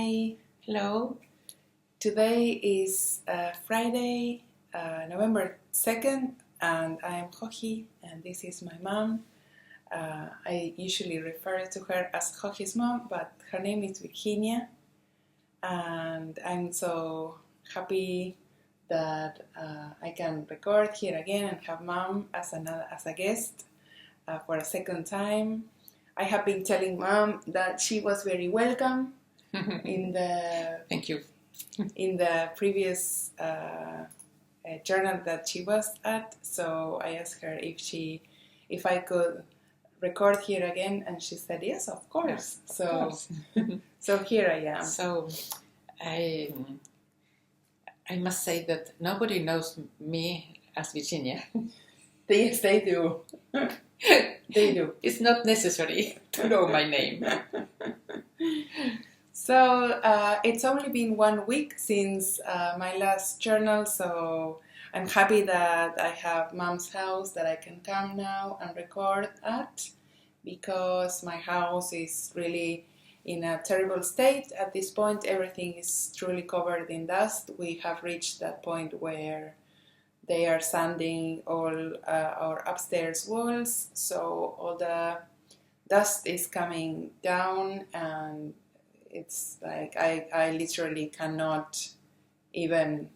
Hi, Hello. today is Friday, November 2nd, and I am Joji, and this is my mom. I usually refer to her as Joji's mom, but her name is Virginia, and I'm so happy that I can record here again and have mom as a guest for a second time. I have been telling mom that she was very welcome in the Thank you. in the previous journal that she was at. So I asked her if I could record here again, and she said yes, of course. So here I am. So I must say that nobody knows me as Virginia. Yes, they do. They do. It's not necessary to know my name. So it's only been 1 week since my last journal, so I'm happy that I have mom's house that I can come now and record at, because my house is really in a terrible state. At this point, everything is truly covered in dust. We have reached that point where they are sanding all our upstairs walls, so all the dust is coming down, and it's like I literally cannot even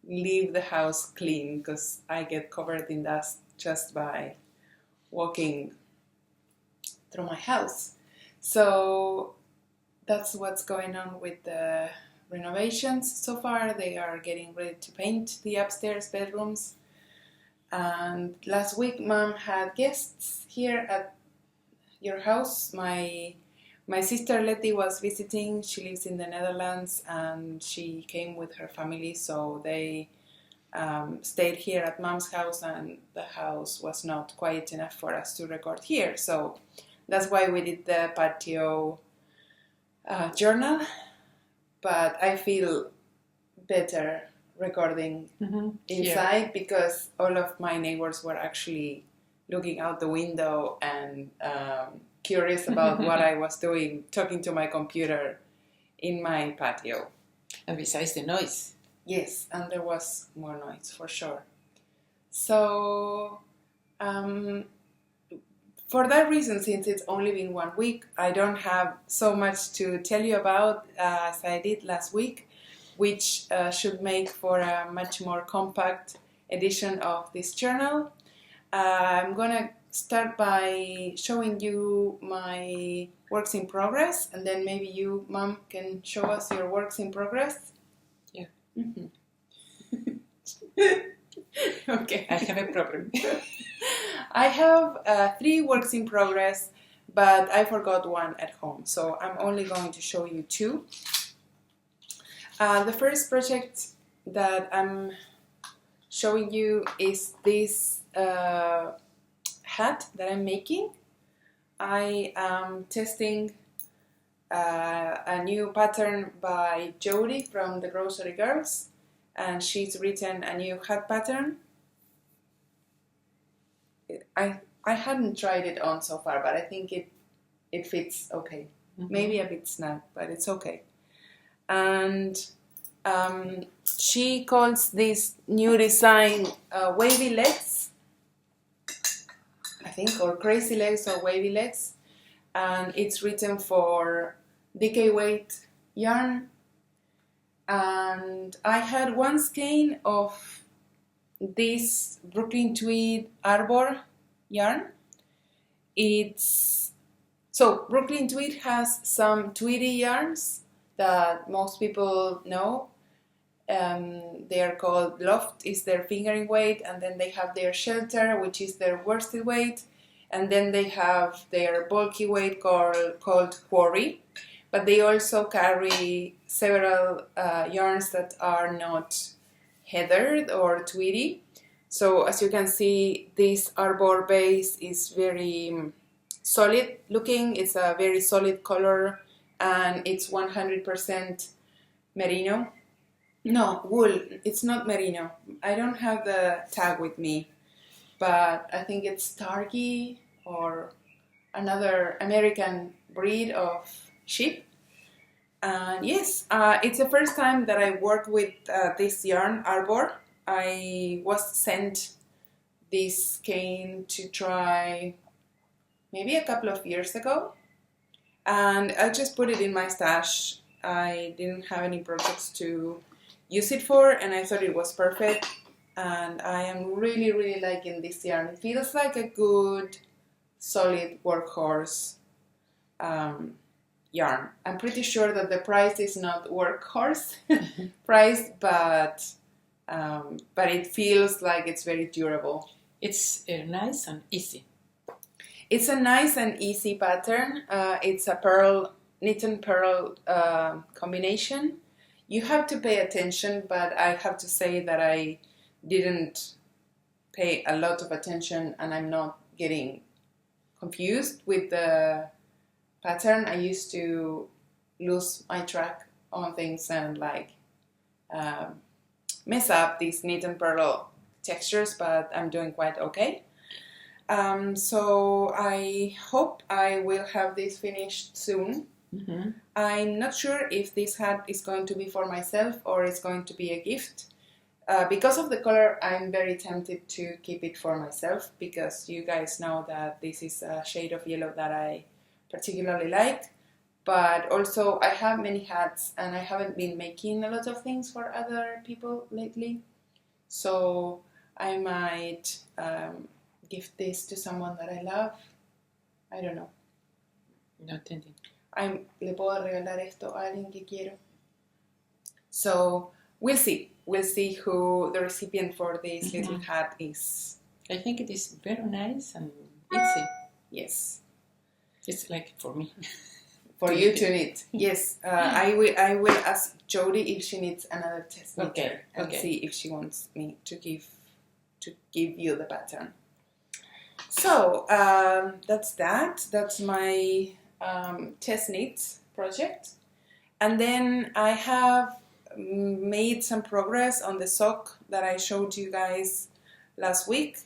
leave the house clean because I get covered in dust just by walking through my house. So that's what's going on with the renovations. So far they are getting ready to paint the upstairs bedrooms, and last week mom had guests here at your house. My sister Letty was visiting. She lives in the Netherlands, and she came with her family, so they stayed here at mom's house, and the house was not quiet enough for us to record here. So that's why we did the patio journal. But I feel better recording inside because all of my neighbors were actually looking out the window and curious about what I was doing, talking to my computer in my patio. And besides the noise. Yes, and there was more noise for sure. So for that reason, since it's only been 1 week, I don't have so much to tell you about as I did last week, which should make for a much more compact edition of this journal. I'm gonna start by showing you my works in progress, and then maybe you, Mom, can show us your works in progress. Yeah. Mm-hmm. Okay. I have a problem. I have 3 works in progress, but I forgot one at home, so I'm only going to show you 2. The first project that I'm showing you is this hat that I'm making. I am testing a new pattern by Joji from the Grocery Girls, and she's written a new hat pattern. I hadn't tried it on so far, but I think it fits okay. Maybe a bit snug, but it's okay. And she calls this new design wavy legs, I think, or crazy legs or wavy legs, and it's written for DK weight yarn. And I had 1 skein of this Brooklyn Tweed Arbor yarn. So Brooklyn Tweed has some tweedy yarns that most people know. They are called Loft, is their fingering weight, and then they have their Shelter, which is their worsted weight, and then they have their bulky weight called Quarry. But they also carry several yarns that are not heathered or tweedy. So as you can see, this Arbor base is very solid looking. It's a very solid color, and it's 100% merino. No, wool. It's not merino. I don't have the tag with me, but I think it's Targi or another American breed of sheep. And yes, it's the first time that I work with this yarn arbor. I was sent this skein to try maybe a couple of years ago, and I just put it in my stash. I didn't have any projects to use it for, and I thought it was perfect, and I am really, really liking this yarn. It feels like a good, solid workhorse yarn. I'm pretty sure that the price is not workhorse price, but it feels like it's very durable. It's nice and easy. It's a nice and easy pattern. It's a pearl, knit and pearl combination. You have to pay attention, but I have to say that I didn't pay a lot of attention, and I'm not getting confused with the pattern. I used to lose my track on things and mess up these knit and pearl textures, but I'm doing quite okay. So I hope I will have this finished soon. Mm-hmm. I'm not sure if this hat is going to be for myself or it's going to be a gift. Because of the color, I'm very tempted to keep it for myself, because you guys know that this is a shade of yellow that I particularly like. But also I have many hats and I haven't been making a lot of things for other people lately. So I might gift this to someone that I love. I don't know. No entendí. Le puedo regalar esto a alguien que quiero. So we'll see. We'll see who the recipient for this little hat is. I think it is very nice and easy. Yes. It's like for me. For you to knit. Yes. I will ask Jodi if she needs another test knitter and see if she wants me to give you the pattern. So that's that. That's my test knits project. And then I have made some progress on the sock that I showed you guys last week.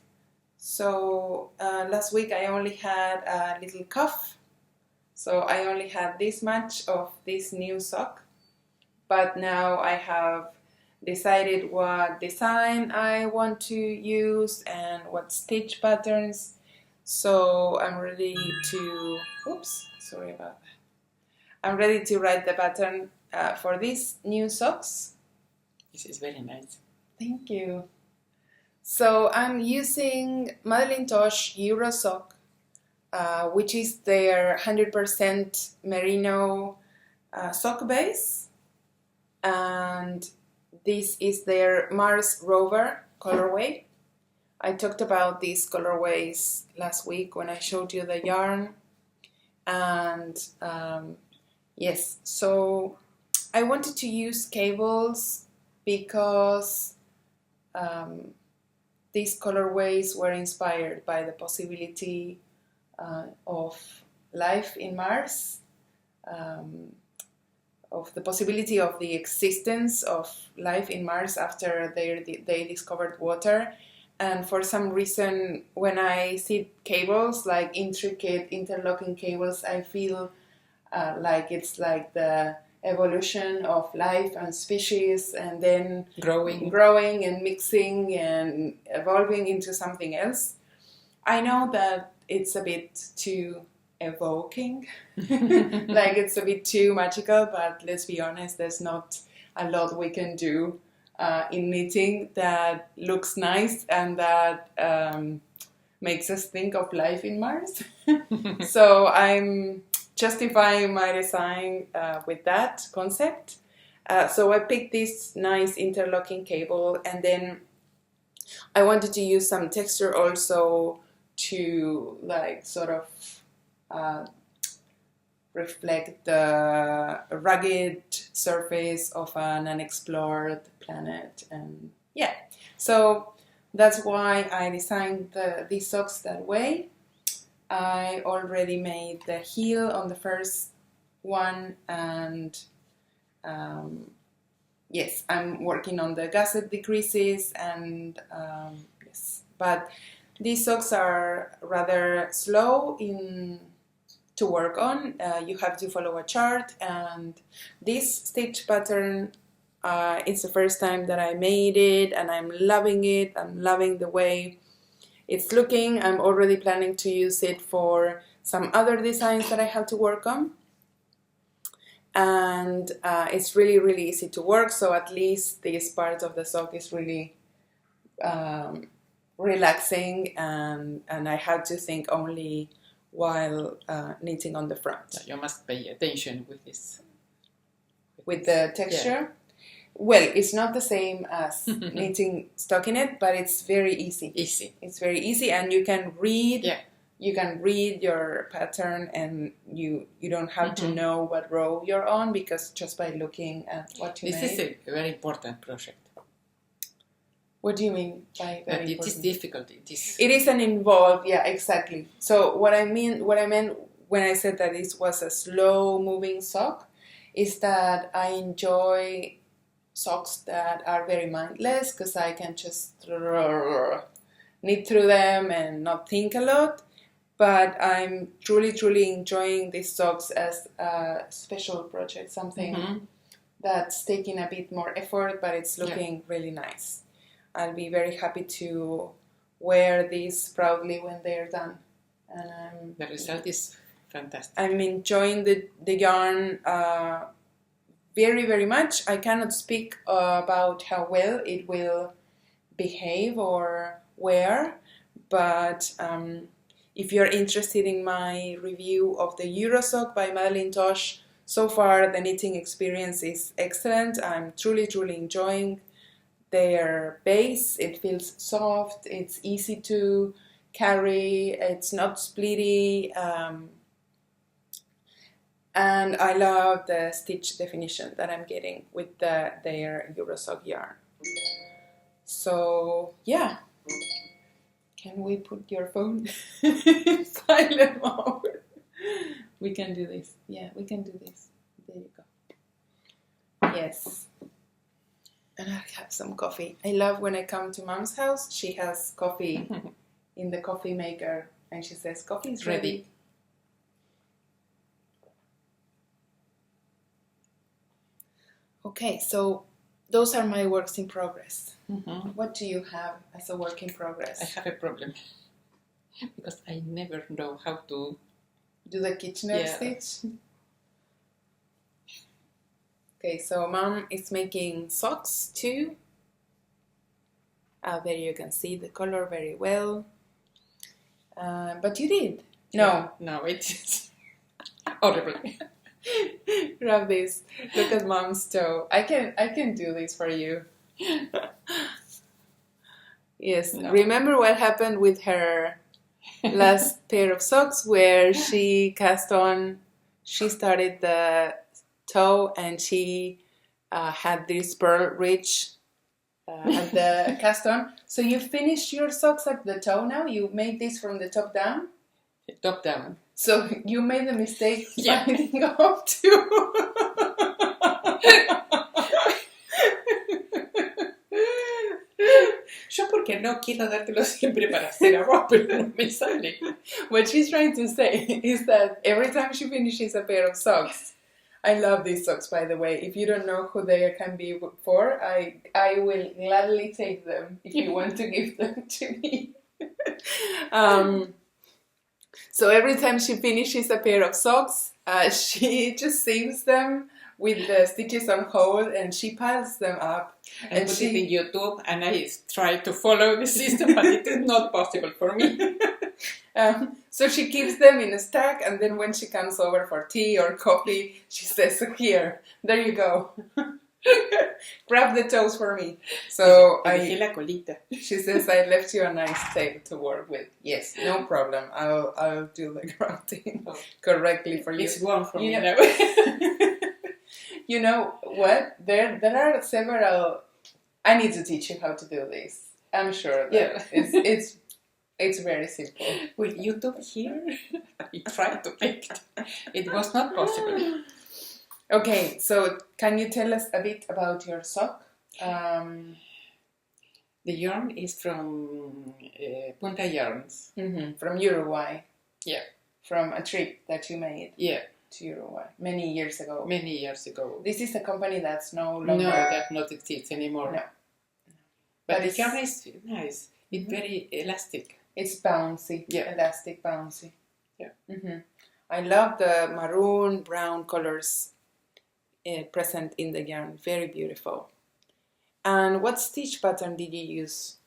So last week I only had a little cuff, so I only had this much of this new sock, but now I have decided what design I want to use and what stitch patterns, so I'm ready to, sorry about that. I'm ready to write the pattern for these new socks. This is very nice. Thank you. So I'm using Madeline Tosh Euro Sock, which is their 100% merino sock base, and this is their Mars Rover colorway. I talked about these colorways last week when I showed you the yarn, and yes, so I wanted to use cables because these colorways were inspired by the possibility of life in Mars, of the possibility of the existence of life in Mars after they discovered water. And for some reason, when I see cables, like intricate interlocking cables, I feel like it's like the evolution of life and species, and then growing and mixing and evolving into something else. I know that it's a bit too evoking, like it's a bit too magical, but let's be honest, there's not a lot we can do in knitting that looks nice and that makes us think of life in Mars. So I'm justifying my design with that concept. So I picked this nice interlocking cable, and then I wanted to use some texture also to like sort of reflect the rugged surface of an unexplored planet. And yeah, so that's why I designed these socks that way. I already made the heel on the first one, and yes, I'm working on the gusset decreases, and yes, but these socks are rather slow in to work on. You have to follow a chart, and this stitch pattern, it's the first time that I made it, and I'm loving it. I'm loving the way it's looking. I'm already planning to use it for some other designs that I have to work on. And it's really, really easy to work, so at least this part of the sock is really relaxing, and I have to think only while knitting on the front. You must pay attention with this. With the texture? Yeah. Well, it's not the same as knitting stockinette, but it's very easy. It's very easy, and you can read. Yeah. You can read your pattern, and you don't have to know what row you're on, because just by looking at what you made. This is a very important project. What do you mean by very important? It is difficult. It is an involved, yeah, exactly. So what I meant when I said that this was a slow-moving sock is that I enjoy socks that are very mindless, because I can just knit through them and not think a lot. But I'm truly, truly enjoying these socks as a special project, something that's taking a bit more effort, but it's looking really nice. I'll be very happy to wear these proudly when they're done. And the result is fantastic. I'm enjoying the yarn very, very much. I cannot speak about how well it will behave or wear, but if you're interested in my review of the Euro sock by Madeline Tosh, so far the knitting experience is excellent. I'm truly, truly enjoying their base. It feels soft, it's easy to carry, it's not splitty, and I love the stitch definition that I'm getting with their Euro sock yarn. So yeah. Can we put your phone in silent mode? We can do this. Yeah, we can do this. There you go. Yes. And I have some coffee. I love when I come to Mom's house, she has coffee in the coffee maker, and she says, coffee is ready. Okay, so those are my works in progress. What do you have as a work in progress? I have a problem because I never know how to do the Kitchener stitch. Okay, so Mom is making socks too. There you can see the color very well. But you did. No, it's horrible. Grab this. Look at Mom's toe. I can do this for you. Yes. No. Remember what happened with her last pair of socks, where she cast on, she started the toe and she had this pearl ridge at the cast on. So you finished your socks at the toe now? You made this from the top down? Top down. So you made the mistake finding up to... Yo porque no quiero dártelo siempre para hacer a vos, pero no me sale. What she's trying to say is that every time she finishes a pair of socks, I love these socks, by the way. If you don't know who they can be for, I will gladly take them if you want to give them to me. So every time she finishes a pair of socks, she just saves them with the stitches on hold, and she piles them up. And put it in YouTube, and I try to follow the system, but it is not possible for me. So she keeps them in a stack, and then when she comes over for tea or coffee, she says, here, there you go. Grab the toes for me. So she says, I left you a nice tail to work with. Yes, no problem. I'll do the grafting correctly for you. It's one for me now. You know what? There are several. I need to teach you how to do this. I'm sure that it's very simple. With YouTube here, I tried to make it. It was not possible. Okay, so can you tell us a bit about your sock? The yarn is from Punta Yarns. From Uruguay. Yeah. from a trip that you made Yeah, to Uruguay many years ago. many years ago. This is a company that's no longer... No, that not exists anymore. No. But But the it's- yarn is nice. It's very elastic. It's bouncy, Yeah. elastic bouncy. Yeah. I love the maroon, brown colors present in the yarn. Very beautiful. And what stitch pattern did you use?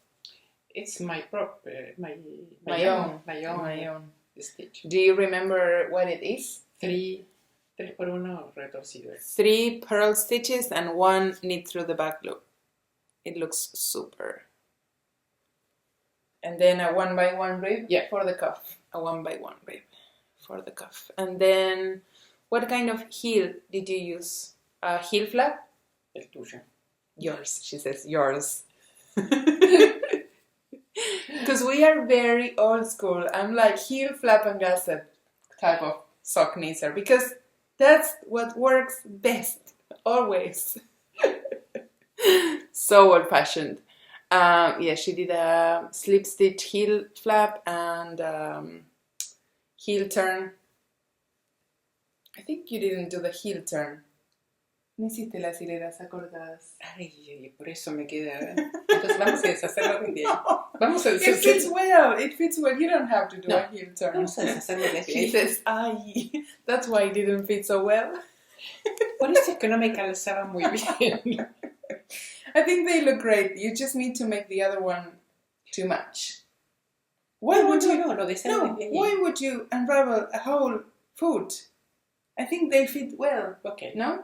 It's my My own stitch. Do you remember what it is? 3 por 1 retorcido. 3 purl stitches and 1 knit through the back loop. It looks super. And then a 1x1 rib for the cuff. A 1x1 rib for the cuff. And then, what kind of heel did you use? A heel flap? El tuyo. Yours, she says, yours. Because we are very old school. I'm like heel flap and gusset type of sock knitter. Because that's what works best, always. So old-fashioned. Yeah, she did a slip stitch heel flap and heel turn. I think you didn't do the heel turn. No hiciste las hileras acordadas. Ay, por eso me queda. Entonces vamos a deshacerlo desde ahí. Vamos a It fits deshacerlo. well. It fits well. You don't have to do a heel turn. Vamos a deshacerlo desde She ahí. says, ay, that's why it didn't fit so well. Por eso es que no me calzaba muy bien. I think they look great. You just need to make the other one too much. Why would you? No, lo deshago No, desde ahí. why would you unravel a whole foot? I think they fit well. Ok. No?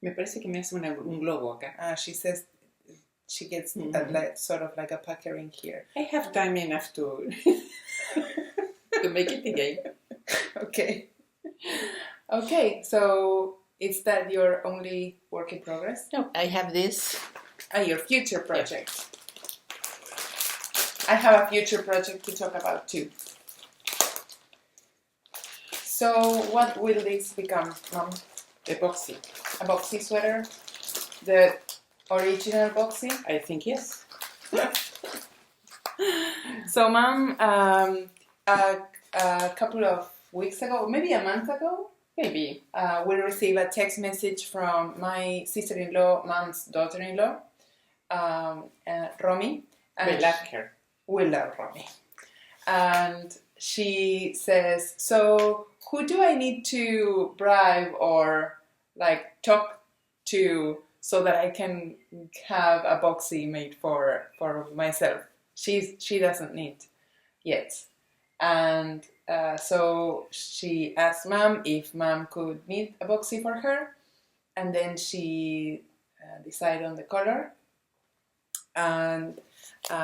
Me parece que me hace un globo acá. She says she gets sort of like a puckering here. I have time enough to to make it again. Okay. Okay, so is that your only work in progress? No, I have this. Your future project. I have a future project to talk about too. So what will this become, Mom? A boxy. A boxy sweater? The original boxy? I think yes. So Mom, a couple of weeks ago, maybe a month ago, Maybe. we received a text message from my sister-in-law, Mom's daughter-in-law, Romy. We love her. We love Romy. And she says, so who do I need to bribe or like talk to so that I can have a boxy made for myself? She doesn't knit yet. And so she asked Mom if Mom could knit a boxy for her. And then she decided on the color. And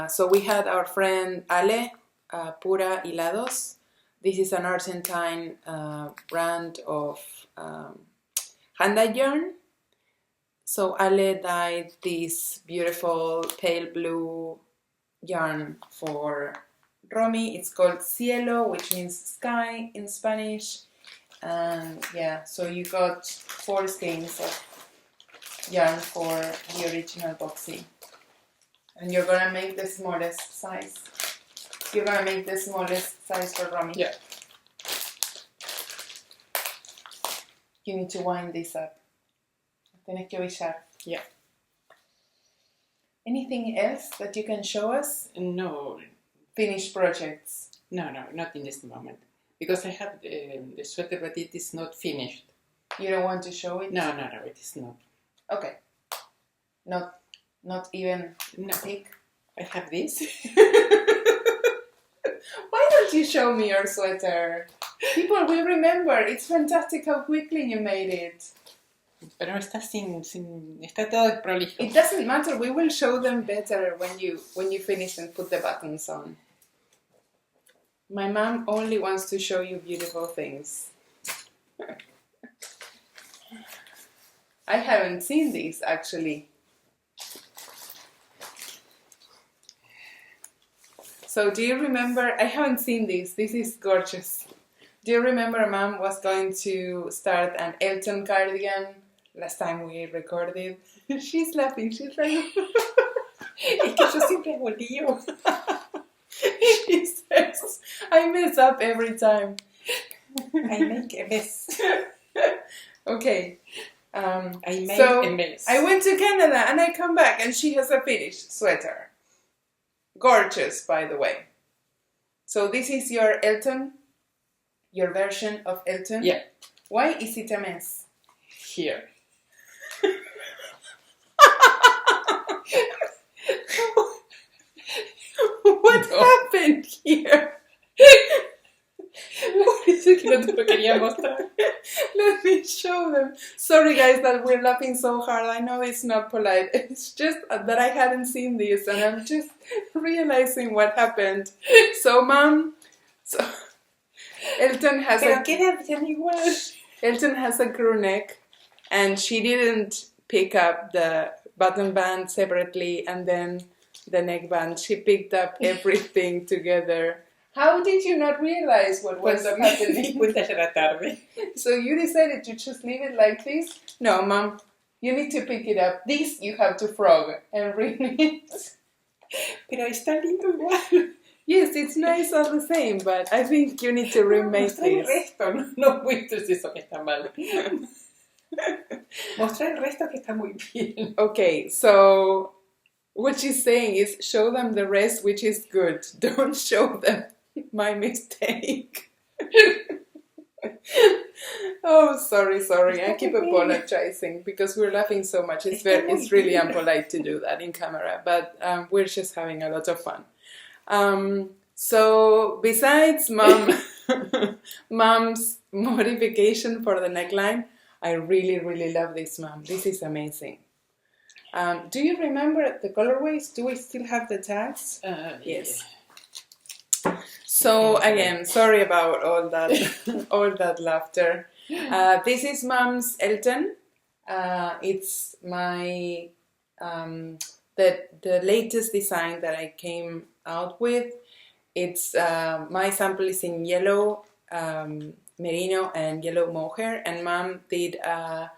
so we had our friend Ale, Pura Hilados. This is an Argentine brand of hand-dyed yarn. So Ale dyed this beautiful pale blue yarn for Romy. It's called Cielo, which means sky in Spanish. And yeah, so you got 4 skeins of yarn for the original boxy. And you're gonna make the smallest size. You're gonna make the smallest size for Romy. Yeah. You need to wind this up. Tienes que ovillar. Yeah. Anything else that you can show us? No, Finished projects. no, not in this moment. Because I have the sweater, but it is not finished. You don't want to show it? No, it is not. Okay. Not even No. peek. I have this. Why don't you show me your sweater? People will remember. It's fantastic how quickly you made it. Pero está está todo prolijo. It doesn't matter. We will show them better when you finish and put the buttons on. My mom only wants to show you beautiful things. I haven't seen these actually. So do you remember? I haven't seen these. This is gorgeous. Do you remember Mom was going to start an Elton cardigan last time we recorded? She's laughing. She's like... Es que yo siempre hago lío. She says, I mess up every time. I make a mess. Okay. I made so a mess. I went to Canada and I come back and she has a finished sweater. Gorgeous, by the way. So this is your Elton, your version of Elton. Yeah. Why is it a mess? Here. What happened here? Eso que no te lo quería mostrar. Let me show them. Sorry guys that we're laughing so hard. I know it's not polite. It's just that I hadn't seen this and I'm just realizing what happened. So Mom, Elton has Elton has a crew neck and she didn't pick up the button band separately and then the neckband. She picked up everything together. How did you not realize what was happening? So you decided to just leave it like this? No, Mom, you need to pick it up. This you have to frog and ring it. Pero está lindo igual. Yes, it's nice all the same, but I think you need to remake Mostrar el this. resto, no muestres eso que está mal. Mostrar el resto que está muy bien. Okay, so what she's saying is show them the rest, which is good. Don't show them my mistake. Oh, sorry. I keep apologizing because we're laughing so much. It's really impolite to do that in camera, but we're just having a lot of fun. So besides Mom's modification for the neckline, I really love this, Mom. This is amazing. Do you remember the colorways? Do we still have the tags? Yes. So again, sorry about all that laughter. This is Mom's Elton. It's my the latest design that I came out with. It's my sample is in yellow merino and yellow mohair, and Mom did a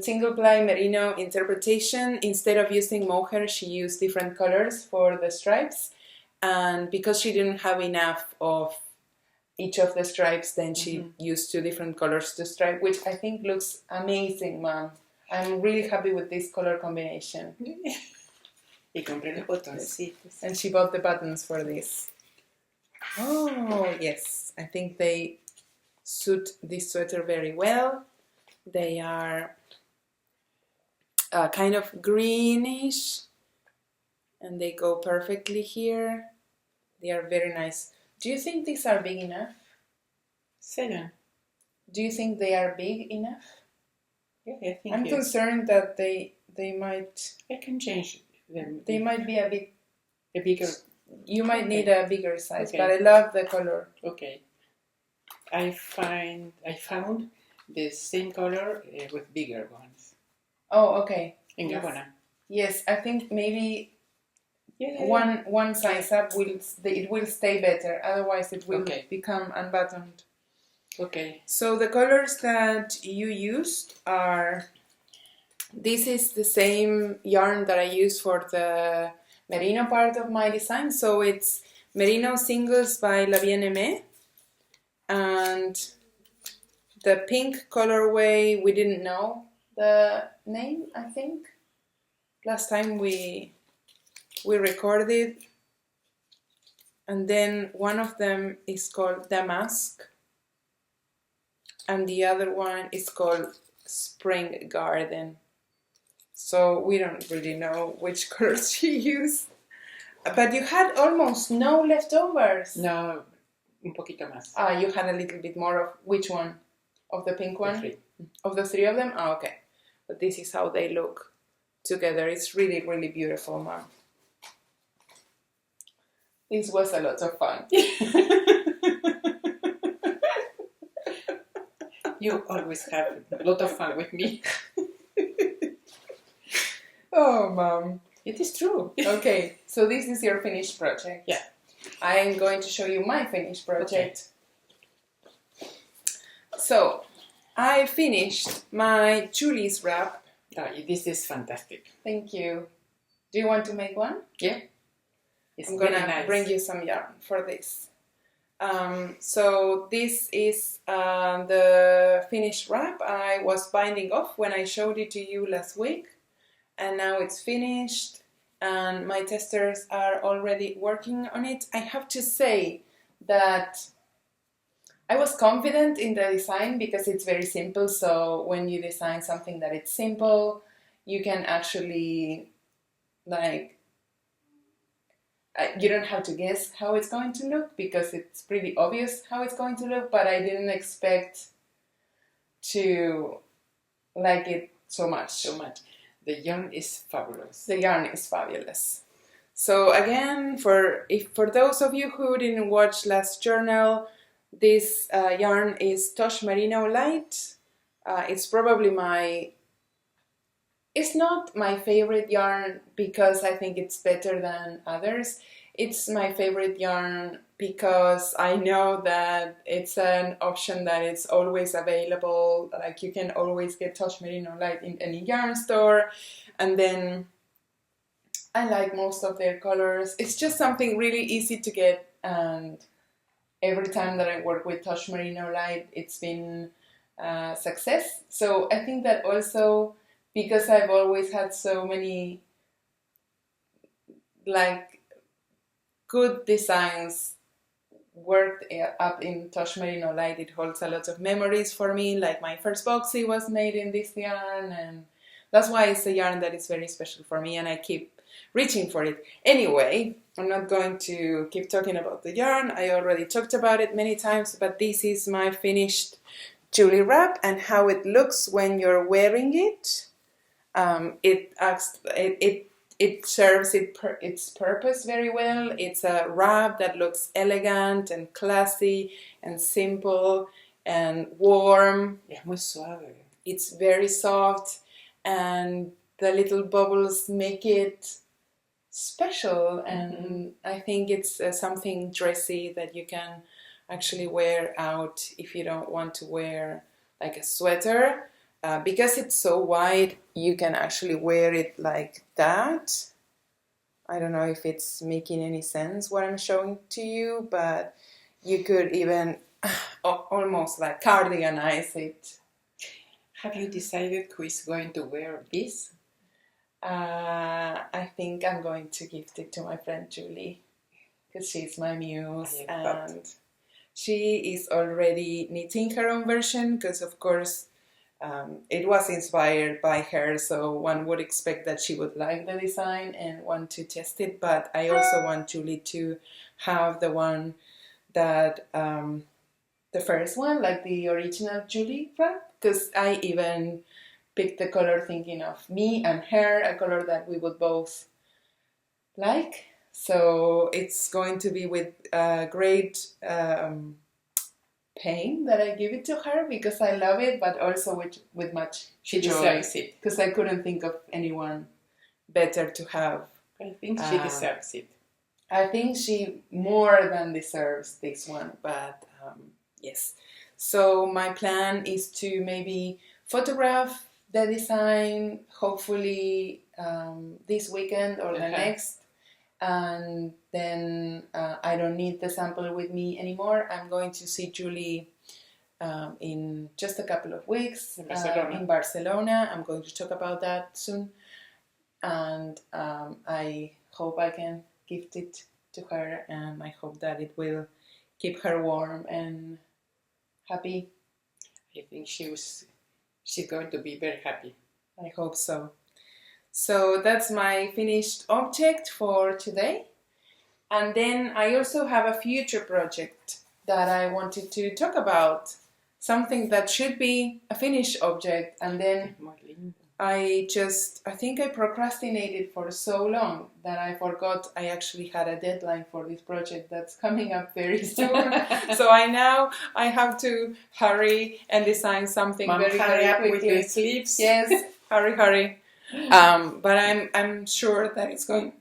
single ply merino interpretation. Instead of using mohair, she used different colors for the stripes. And because she didn't have enough of each of the stripes, then she used 2 different colors to stripe, which I think looks amazing, Mom. I'm really happy with this color combination. Y compré los botoncitos. And she bought the buttons for this. Oh, yes. I think they suit this sweater very well. They are kind of greenish. And they go perfectly here. They are very nice. Do you think these are big enough? 7. Do you think they are big enough? Yeah, I think I'm yes. concerned that they might... I can change them. They might be a bit... A bigger... You might need a bigger size, Okay. but I love the color. Okay. I found the same color with bigger ones. Oh, okay. In Yes. Gabbana. Yes, I think maybe Yeah. one size up it will stay better. Otherwise, it will Okay. become unbuttoned. Okay. So the colors that you used are... This is the same yarn that I use for the merino part of my design. So it's Merino Singles by La Bien-Aimée. And the pink colorway, we didn't know the name, I think. Last time we recorded. And then one of them is called Damask. And the other one is called Spring Garden. So we don't really know which colors she used. But you had almost no leftovers. No, un poquito más. Ah, you had a little bit more of which one? Of the pink one? The 3. Of the 3 of them? Ah, okay. But this is how they look together. It's really beautiful, Mom. This was a lot of fun. You always have a lot of fun with me. Oh, Mom. It is true. Okay, so this is your finished project. Yeah. I am going to show you my finished project. Okay. So, I finished my Julie's wrap. Oh, this is fantastic. Thank you. Do you want to make one? Yeah. It's I'm very gonna nice. bring you some yarn for this. So this is the finished wrap I was binding off when I showed it to you last week, and now it's finished and my testers are already working on it. I have to say that I was confident in the design because it's very simple, so when you design something that it's simple, you can actually you don't have to guess how it's going to look because it's pretty obvious how it's going to look, but I didn't expect to like it so much. So much. The yarn is fabulous. The yarn is fabulous. So again, for those of you who didn't watch last journal, this yarn is Tosh Merino Light. It's probably it's not my favorite yarn because I think it's better than others. It's my favorite yarn because I know that it's an option that it's always available. Like you can always get Tosh Merino Light in any yarn store. And then I like most of their colors. It's just something really easy to get, and every time that I work with Tosh Merino Light, it's been a success. So I think that also because I've always had so many like good designs worked up in Tosh Merino Light, it holds a lot of memories for me. Like my first boxy was made in this yarn, and that's why it's a yarn that is very special for me, and I keep reaching for it. Anyway, I'm not going to keep talking about the yarn. I already talked about it many times, but this is my finished Julie wrap and how it looks when you're wearing it. It serves its purpose very well. It's a wrap that looks elegant and classy and simple and warm. Es muy suave. It's very soft, and the little bubbles make it special. And I think it's something dressy that you can actually wear out if you don't want to wear like a sweater. Because it's so wide, you can actually wear it like that. I don't know if it's making any sense what I'm showing to you, but you could even almost like cardiganize it. Have you decided who is going to wear this? I think I'm going to gift it to my friend Julie because she's my muse, and she is already knitting her own version because, of course, it was inspired by her, so one would expect that she would like the design and want to test it, but I also want Julie to have the one that, the first one, like the original Julie wrap, because I even picked the color thinking of me and her, a color that we would both like. So it's going to be with great pain that I give it to her because I love it, but also with much She joy, deserves it. because I couldn't think of anyone better to have. I think she deserves it. I think she more than deserves this one, but yes. So my plan is to maybe photograph the design, hopefully this weekend or the next, and then I don't need the sample with me anymore. I'm going to see Julie in just a couple of weeks in Barcelona. I'm going to talk about that soon, and I hope I can gift it to her, and I hope that it will keep her warm and happy. I think she's going to be very happy. I hope so. So that's my finished object for today. And then I also have a future project that I wanted to talk about. Something that should be a finished object, and then I think I procrastinated for so long that I forgot I actually had a deadline for this project that's coming up very soon. So I have to hurry and design something Mom, very quickly. with the sleeves. Yes, hurry. But I'm sure that it's going.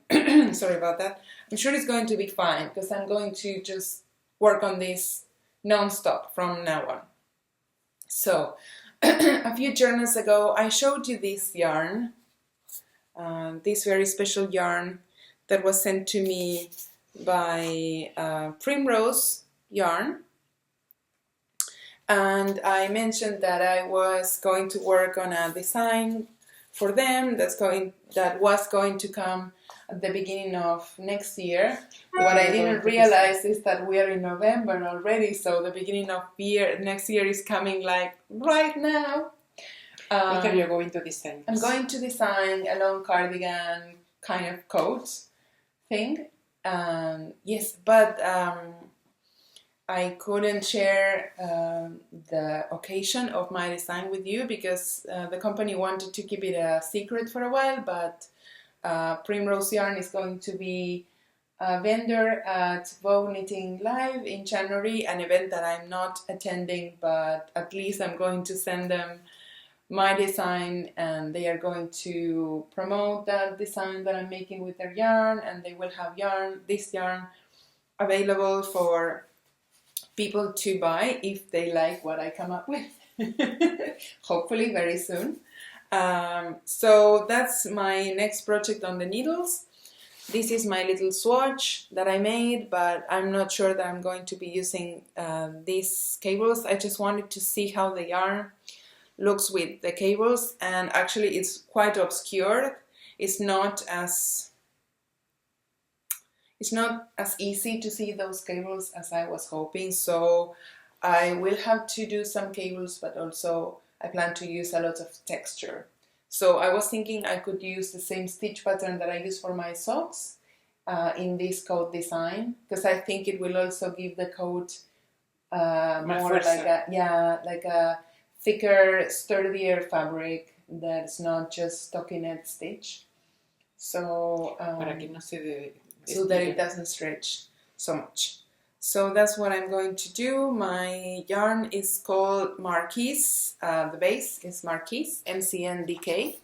Sorry about that. I'm sure it's going to be fine because I'm going to just work on this non-stop from now on. So, a few journals ago, I showed you this yarn, this very special yarn that was sent to me by Primrose yarn. And I mentioned that I was going to work on a design for them that was going to come at the beginning of next year. What I didn't realize is that we are in November already, so the beginning of next year is coming like right now. What are you going to design? I'm going to design a long cardigan kind of coat thing. Yes, but I couldn't share the occasion of my design with you because the company wanted to keep it a secret for a while, but Primrose Yarn is going to be a vendor at Vogue Knitting Live in January, an event that I'm not attending, but at least I'm going to send them my design and they are going to promote that design that I'm making with their yarn, and they will have this yarn available for people to buy if they like what I come up with. Hopefully very soon. So that's my next project on the needles. This is my little swatch that I made, but I'm not sure that I'm going to be using these cables. I just wanted to see how the yarn looks with the cables, and actually it's quite obscured. It's not as easy to see those cables as I was hoping, so I will have to do some cables, but also I plan to use a lot of texture. So I was thinking I could use the same stitch pattern that I use for my socks in this coat design, because I think it will also give the coat more like a thicker, sturdier fabric that's not just stockinette stitch. So so that it doesn't stretch so much. So that's what I'm going to do. My yarn is called Marquise. The base is Marquise, MCNDK.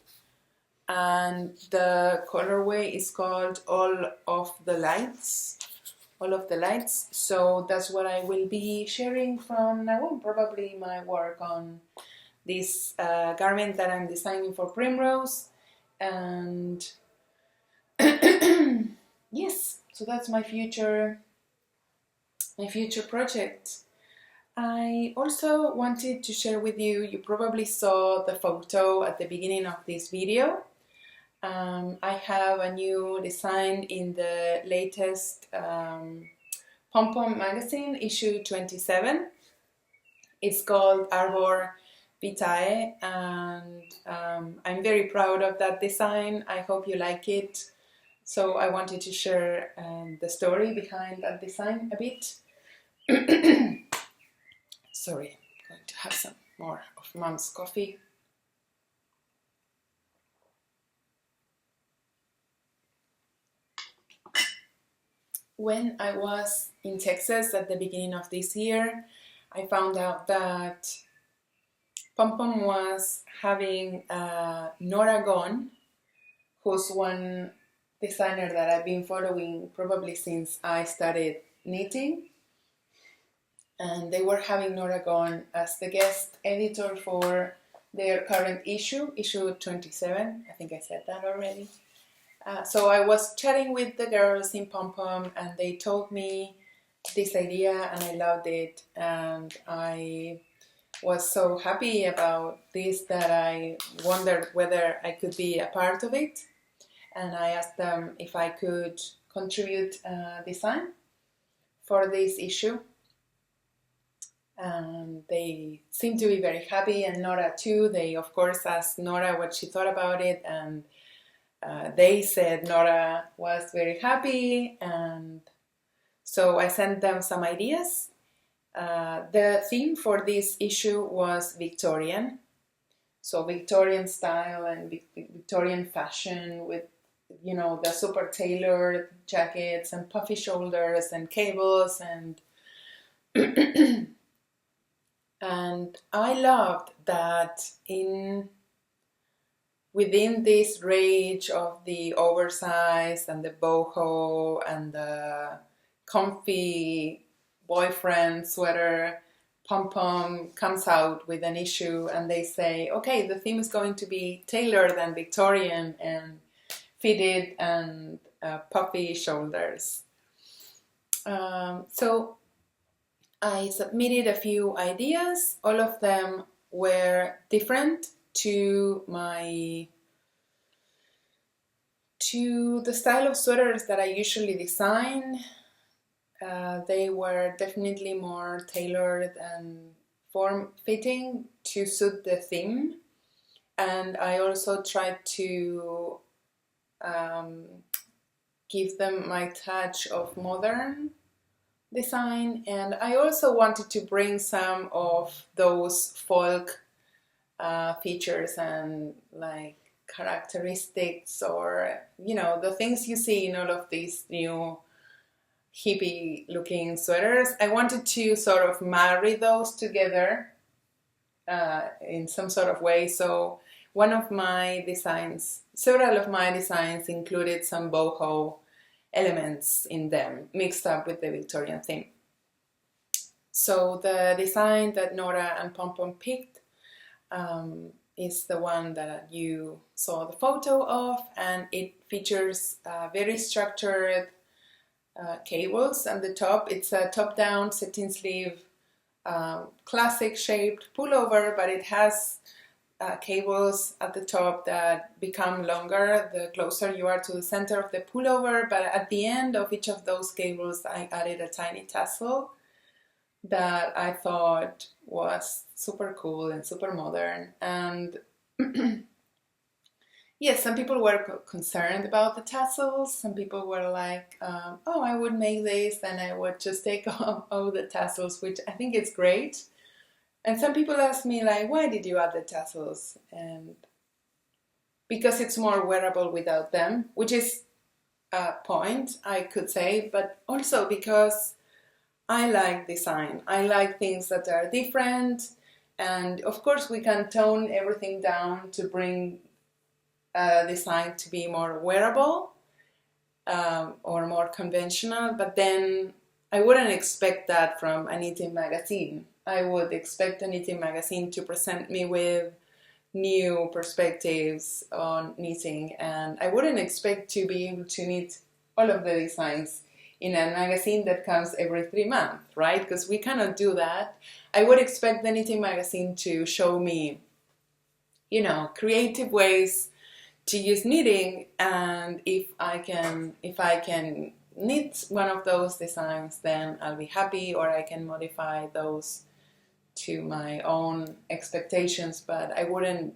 And the colorway is called All of the Lights. So that's what I will be sharing from now on. Probably my work on this garment that I'm designing for Primrose. And yes, so that's my future project. I also wanted to share with you, you probably saw the photo at the beginning of this video. I have a new design in the latest Pom Pom magazine, issue 27. It's called Arbor Vitae, and I'm very proud of that design. I hope you like it. So I wanted to share the story behind that design a bit. Sorry, I'm going to have some more of Mom's coffee. When I was in Texas at the beginning of this year, I found out that Pom Pom was having Nora Gon, who's one designer that I've been following probably since I started knitting. And they were having Nora Gon as the guest editor for their current issue 27. I think I said that already. So I was chatting with the girls in Pom Pom, and they told me this idea, and I loved it. And I was so happy about this that I wondered whether I could be a part of it. And I asked them if I could contribute design for this issue. And they seemed to be very happy, and Nora too. They of course asked Nora what she thought about it, and they said Nora was very happy, and so I sent them some ideas. The theme for this issue was Victorian, so Victorian style and Victorian fashion with, you know, the super tailored jackets and puffy shoulders and cables and and I loved that within this range of the oversized and the boho and the comfy boyfriend sweater, Pom Pom comes out with an issue and they say, okay, the theme is going to be tailored and Victorian and fitted and puffy shoulders. So I submitted a few ideas. All of them were different to the style of sweaters that I usually design. They were definitely more tailored and form-fitting to suit the theme. And I also tried to give them my touch of modern design. And I also wanted to bring some of those folk features and like characteristics, or the things you see in all of these new hippie looking sweaters. I wanted to sort of marry those together in some sort of way. So several of my designs included some boho elements in them, mixed up with the Victorian theme. So the design that Nora and Pom Pom picked is the one that you saw the photo of, and it features very structured cables on the top. It's a top-down satin sleeve, classic shaped pullover, but it has cables at the top that become longer the closer you are to the center of the pullover. But at the end of each of those cables, I added a tiny tassel that I thought was super cool and super modern. And yes, some people were concerned about the tassels. Some people were like, oh, I would make this and I would just take off all the tassels, which I think is great. And some people ask me, like, why did you add the tassels? And because it's more wearable without them, which is a point, I could say, but also because I like design. I like things that are different. And of course, we can tone everything down to bring design to be more wearable or more conventional, but then I wouldn't expect that from a knitting magazine. I would expect a knitting magazine to present me with new perspectives on knitting, and I wouldn't expect to be able to knit all of the designs in a magazine that comes every 3 months, right? Because we cannot do that. I would expect the knitting magazine to show me, creative ways to use knitting, and if I can knit one of those designs, then I'll be happy, or I can modify those to my own expectations. But I wouldn't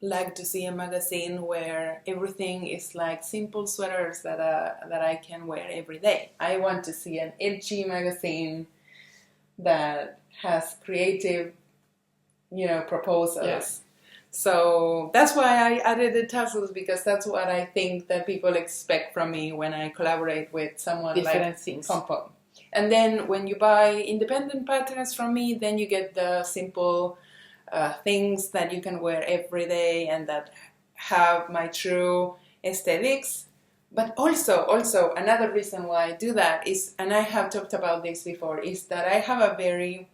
like to see a magazine where everything is like simple sweaters that I can wear every day. I want to see an edgy magazine that has creative, proposals. Yes. So that's why I added the tassels, because that's what I think that people expect from me when I collaborate with someone like Pom Pom. And then when you buy independent patterns from me, then you get the simple things that you can wear every day and that have my true aesthetics. But also another reason why I do that is, and I have talked about this before, is that I have a very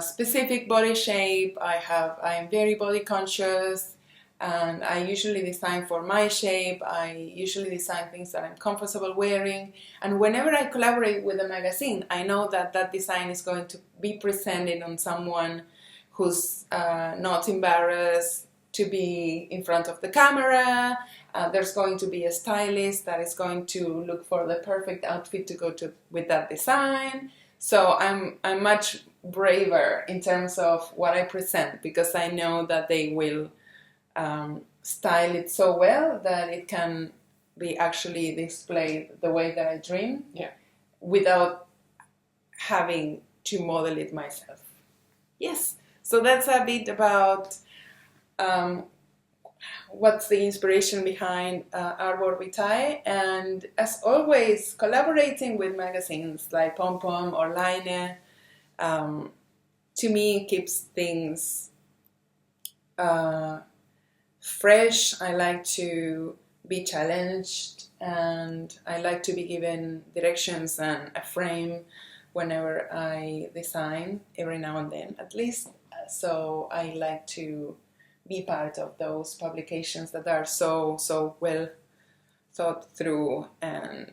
specific body shape. I am very body conscious, and I usually design for my shape. I usually design things that I'm comfortable wearing, and whenever I collaborate with a magazine, I know that that design is going to be presented on someone who's not embarrassed to be in front of the camera. There's going to be a stylist that is going to look for the perfect outfit to go with that design. So I'm much braver in terms of what I present, because I know that they will style it so well that it can be actually displayed the way that I dream, without having to model it myself. Yes, so that's a bit about what's the inspiration behind Arbor Vitae, and as always, collaborating with magazines like Pom Pom or Line to me keeps things fresh. I like to be challenged, and I like to be given directions and a frame whenever I design, every now and then at least. So I like to be part of those publications that are so well thought through. And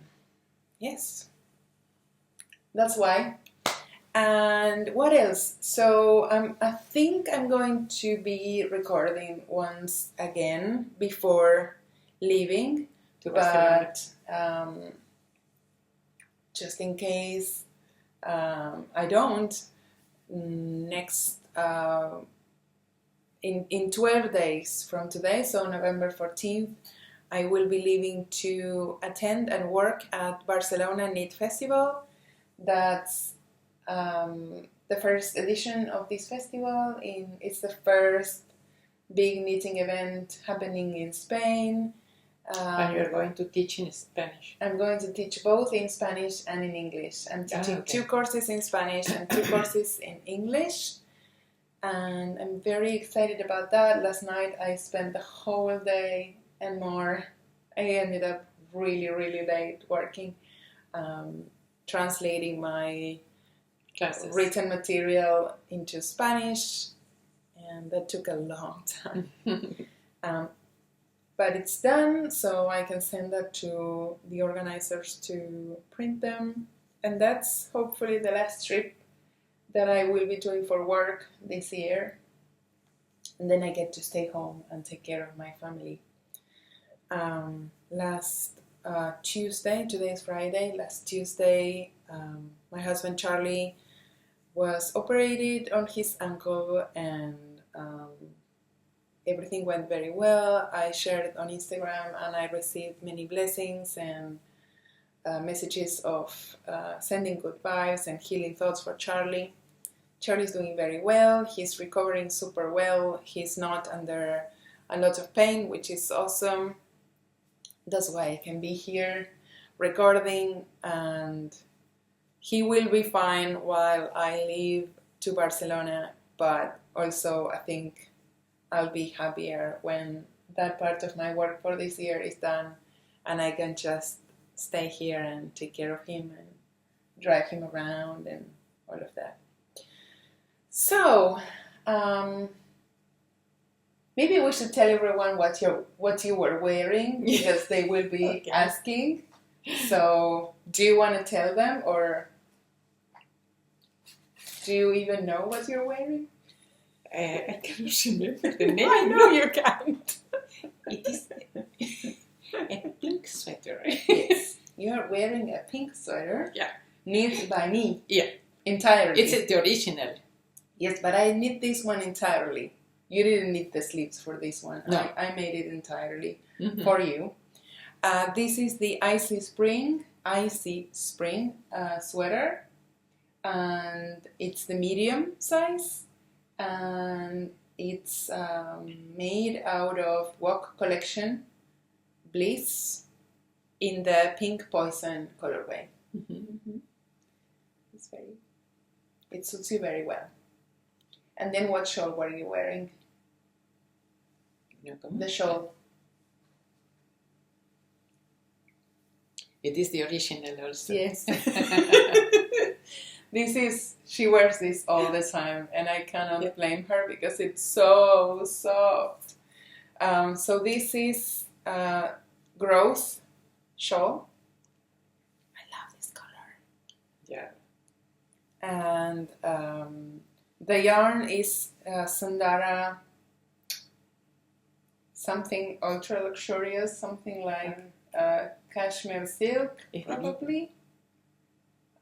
yes, that's why. And what else? So I think I'm going to be recording once again before leaving, but just in case I don't, next in 12 days from today, so November 14th, I will be leaving to attend and work at Barcelona Knit Festival. That's the first edition of this festival. It's the first big knitting event happening in Spain. And you're going to teach in Spanish? I'm going to teach both in Spanish and in English. I'm teaching 2 courses in Spanish and 2 courses in English. And I'm very excited about that. Last night I spent the whole day and more. I ended up really late working, translating my Classes. Written material into Spanish, and that took a long time. But it's done, so I can send that to the organizers to print them. And that's hopefully the last trip that I will be doing for work this year. And then I get to stay home and take care of my family. Last Tuesday, today is Friday, last Tuesday, my husband Charlie was operated on his ankle, and everything went very well. I shared it on Instagram, and I received many blessings and messages of sending good vibes and healing thoughts for Charlie. Charlie's doing very well. He's recovering super well. He's not under a lot of pain, which is awesome. That's why I can be here recording, and he will be fine while I leave to Barcelona, but also I think I'll be happier when that part of my work for this year is done and I can just stay here and take care of him and drive him around and all of that. So, maybe we should tell everyone what you were wearing, because they will be asking. So, do you want to tell them, or do you even know what you're wearing? I cannot remember the name. I know you can't. It is a pink sweater. Yes, you are wearing a pink sweater. Yeah. Knit by me. Yeah. Entirely. It's the original. Yes, but I knit this one entirely. You didn't knit the sleeves for this one. No. I made it entirely for you. This is the Icy Spring sweater, and it's the medium size, and it's made out of Walk Collection Bliss in the Pink Poison colorway. It suits you very well. And then what shawl were you wearing? The shawl. It is the original also. Yes. She wears this all the time, and I cannot blame her because it's so soft. So this is Growth shawl. I love this color. Yeah. And the yarn is Sandara something ultra luxurious, something like cashmere silk, probably.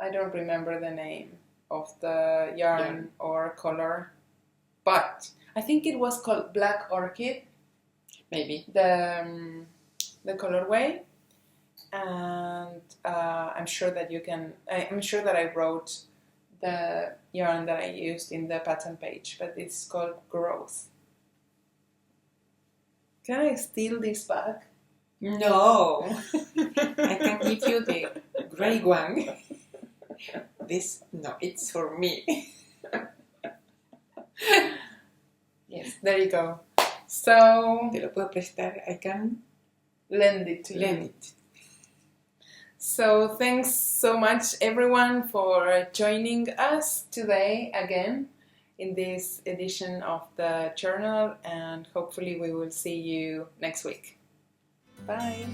I don't remember the name of the yarn or color, but I think it was called Black Orchid. Maybe. The colorway, and I'm sure that I'm sure that I wrote the yarn that I used in the pattern page, but it's called Growth. Can I steal this bag? No. I can give you the gray one. It's for me. Yes, there you go. So, Te lo puedo prestar. I can lend it to you. So thanks so much everyone for joining us today again. in this edition of the journal, and hopefully we will see you next week. Bye!